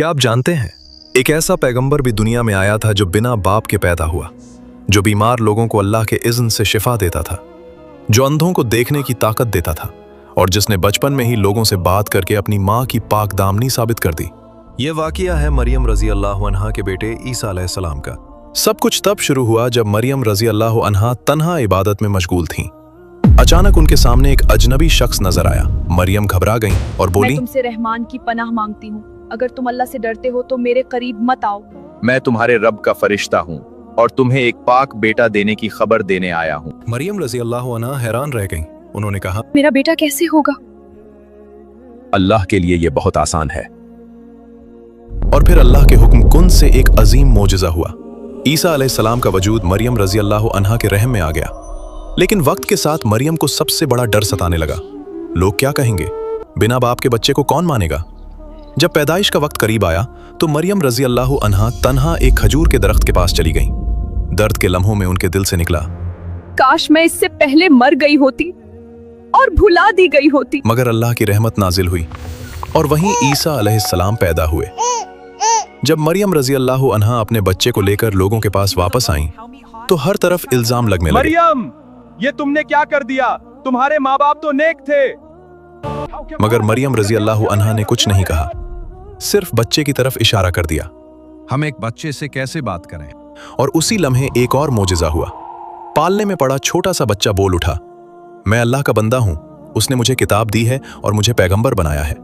क्या आप जानते हैं, एक ऐसा पैगंबर भी दुनिया में आया था जो बिना बाप के पैदा हुआ, जो बीमार लोगों को अल्लाह के इज़्न से शिफा देता था, जो अंधों को देखने की ताकत देता था और जिसने बचपन में ही लोगों से बात करके अपनी माँ की पाक दामनी साबित कर दी। ये वाक़िया है मरियम रज़ी अल्लाह अन्हा के बेटे ईसा अलैहिस्सलाम का। सब कुछ तब शुरू हुआ जब मरियम रज़ी अल्लाह अन्हा तन्हा इबादत में मशगूल थीं। अचानक उनके सामने एक अजनबी शख्स नजर आया। मरियम घबरा गईं और बोली, मैं तुमसे रहमान की पनाह मांगती हूँ, अगर तुम अल्लाह से डरते हो तो मेरे करीब मत आओ। मैं तुम्हारे रब का फरिश्ता हूँ और तुम्हें एक पाक बेटा देने की खबर देने आया हूँ। मरियम रज़ी अल्लाह अन्हा हैरान रह गईं। उन्होंने कहा, मेरा बेटा कैसे होगा? अल्लाह के लिए ये बहुत आसान है। और फिर अल्लाह के हुक्म कुन से एक अजीम मोजज़ा हुआ। ईसा अलैहिस्सलाम का वजूद मरियम रज़ी अल्लाह अन्हा के रहम में आ गया। लेकिन वक्त के साथ मरियम को सबसे बड़ा डर सताने लगा। लोग क्या कहेंगे? बिना बाप के बच्चे को कौन मानेगा? जब पैदाइश का वक्त करीब आया तो मरियम रज़ी अल्लाह अन्हा तन्हा एक खजूर के दरख्त के पास चली गईं। दर्द के लम्हों में उनके दिल से निकला, काश मैं इससे पहले मर गई होती और भुला दी गई होती। मगर अल्लाह की रहमत नाजिल हुई और वहीं ईसा अलैहिस्सलाम पैदा हुए। जब मरियम रज़ी अल्लाह अन्हा अपने बच्चे को लेकर लोगों के पास वापस आईं तो हर तरफ इल्जाम लगने लगे। मरियम, ये तुमने क्या कर दिया? तुम्हारे माँ बाप तो नेक थे। मगर मरियम रज़ी अल्लाह अन्हा ने कुछ नहीं कहा, सिर्फ बच्चे की तरफ इशारा कर दिया। हम एक बच्चे से कैसे बात करें? और उसी लम्हे एक और मोजिज़ा हुआ। पालने में पड़ा छोटा सा बच्चा बोल उठा, मैं अल्लाह का बंदा हूं, उसने मुझे किताब दी है और मुझे पैगंबर बनाया है।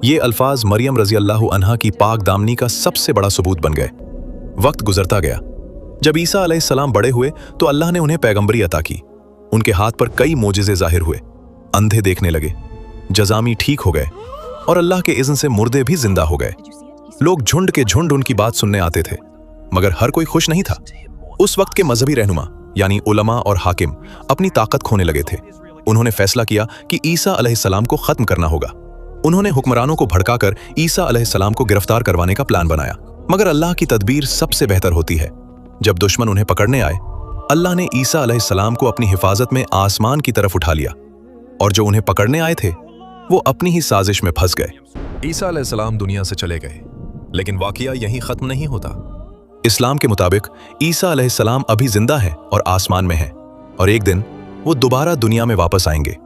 ये अल्फाज मरियम रज़ी अल्लाह अन्हा की पाक दामनी का सबसे बड़ा सबूत बन गए। वक्त गुजरता गया। जब ईसा अलैहिस्सलाम बड़े हुए तो अल्लाह ने उन्हें पैगंबरी अता की। उनके हाथ पर कई मोजिज़े जाहिर हुए। अंधे देखने लगे, जज़ामी ठीक हो गए और अल्लाह के इज़्न से मुर्दे भी जिंदा हो गए। लोग झुंड के झुंड उनकी बात सुनने आते थे, मगर हर कोई खुश नहीं था। उस वक्त के मजहबी रहनुमा यानी उलमा और हाकिम अपनी ताकत खोने लगे थे। उन्होंने फैसला किया कि ईसा अलैहिस्सलाम को खत्म करना होगा। उन्होंने हुक्मरानों को भड़काकर ईसा अलैहिस्सलाम को गिरफ्तार करवाने का प्लान बनाया। मगर अल्लाह की तदबीर सबसे बेहतर होती है। जब दुश्मन उन्हें पकड़ने आए, अल्लाह ने ईसा अलैहिस्सलाम को अपनी हिफाजत में आसमान की तरफ उठा लिया और जो उन्हें पकड़ने आए थे वो अपनी ही साजिश में फंस गए। ईसा अलैहिस्सलाम दुनिया से चले गए, लेकिन वाक़िया यहीं खत्म नहीं होता। इस्लाम के मुताबिक ईसा अलैहिस्सलाम अभी जिंदा है और आसमान में है और एक दिन वो दोबारा दुनिया में वापस आएंगे,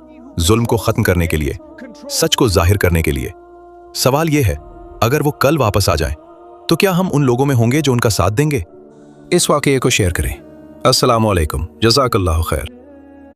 जुल्म को खत्म करने के लिए, सच को जाहिर करने के लिए। सवाल ये है, अगर वो कल वापस आ जाएं, तो क्या हम उन लोगों में होंगे जो उनका साथ देंगे? इस वाक़ये को शेयर करें। अस्सलामु अलैकुम, जज़ाकल्लाहु खैर।